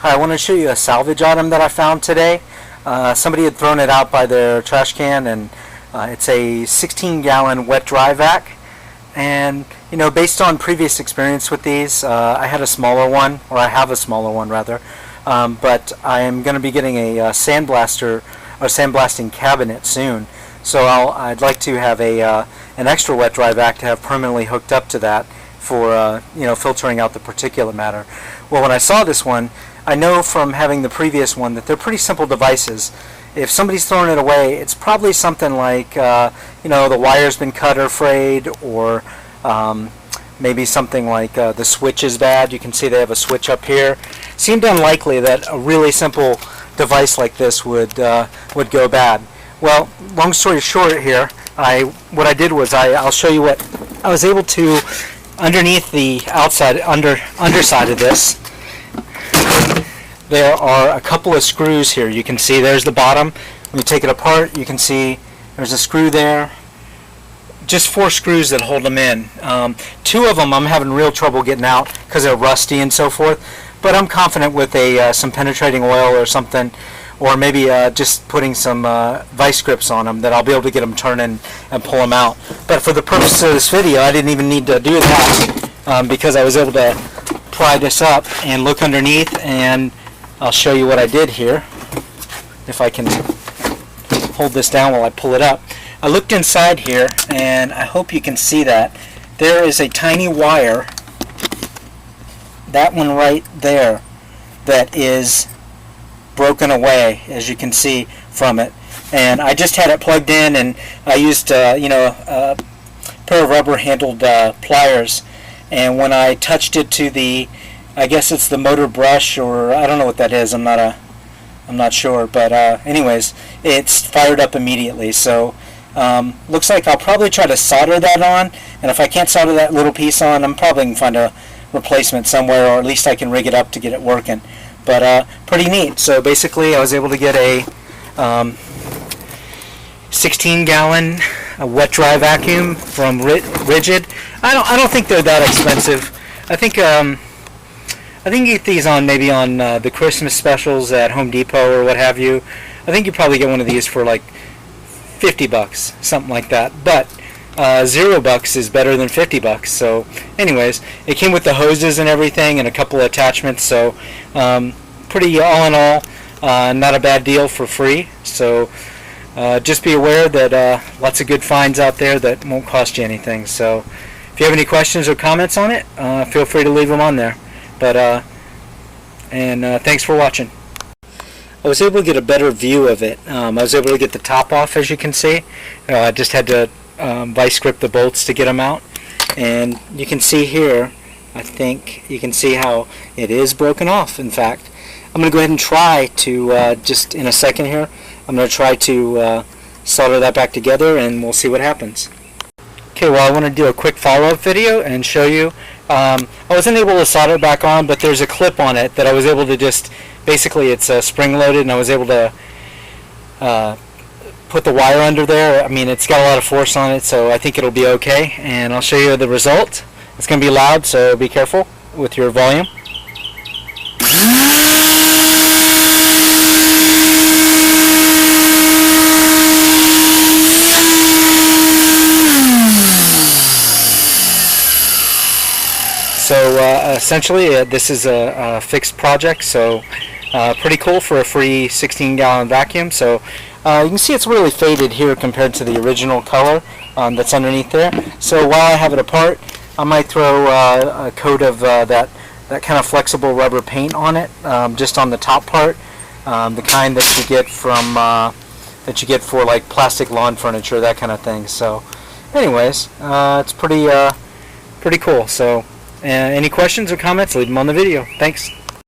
Hi, I want to show you a salvage item that I found today. Somebody had thrown it out by their trash can, and it's a 16-gallon wet dry vac. And you know, based on previous experience with these, I had a smaller one, or I have a smaller one rather. But I am going to be getting a sandblaster or sandblasting cabinet soon. So I'd like to have an extra wet dry vac to have permanently hooked up to that for you know, filtering out the particulate matter. Well, when I saw this one, I know from having the previous one that they're pretty simple devices. If somebody's throwing it away, it's probably something like you know, the wire's been cut or frayed, or maybe something like the switch is bad. You can see they have a switch up here. Seemed unlikely that a really simple device like this would go bad. Well, long story short here, what I did was I'll show you what I was able to. Underneath the underside of this, there are a couple of screws here. You can see there's the bottom. When you take it apart, you can see there's a screw there. Just 4 screws that hold them in. 2 of them I'm having real trouble getting out because they're rusty and so forth. But I'm confident with some penetrating oil or something, or maybe just putting some vice grips on them, that I'll be able to get them turning and pull them out. But for the purpose of this video, I didn't even need to do that because I was able to pry this up and look underneath, and I'll show you what I did here. If I can hold this down while I pull it up. I looked inside here, and I hope you can see that. There is a tiny wire, that one right there, that is broken away, as you can see from it. And I just had it plugged in, and I used you know, a pair of rubber handled pliers, and when I touched it to the, I guess it's the motor brush, or I don't know what that is, I'm not sure, but anyways, it's fired up immediately. So looks like I'll probably try to solder that on, and if I can't solder that little piece on, I'm probably going to find a replacement somewhere, or at least I can rig it up to get it working. But pretty neat. So basically I was able to get a 16-gallon wet dry vacuum from Ridgid. I don't think they're that expensive. I think you get these on maybe on the Christmas specials at Home Depot or what have you. I think you probably get one of these for like $50, something like that. But $0 is better than $50. So anyways, it came with the hoses and everything and a couple of attachments. So pretty all in all, not a bad deal for free. So just be aware that lots of good finds out there that won't cost you anything. So if you have any questions or comments on it, feel free to leave them on there. But thanks for watching. I was able to get a better view of it. I was able to get the top off, as you can see. I just had to vice grip the bolts to get them out, and you can see here, I think you can see how it is broken off. In fact, I'm going to go ahead and try to just in a second here, I'm going to try to solder that back together, and we'll see what happens. Okay, well, I want to do a quick follow-up video and show you. I wasn't able to solder it back on, but there's a clip on it that I was able to just, basically it's spring-loaded, and I was able to put the wire under there. I mean, it's got a lot of force on it, so I think it'll be okay, and I'll show you the result. It's going to be loud, so be careful with your volume. So essentially this is a fixed project, so pretty cool for a free 16-gallon vacuum. So you can see it's really faded here compared to the original color that's underneath there. So while I have it apart, I might throw a coat of that kind of flexible rubber paint on it, just on the top part, the kind that you get from for like plastic lawn furniture, that kind of thing. So anyways, it's pretty cool. So any questions or comments, leave them on the video. Thanks.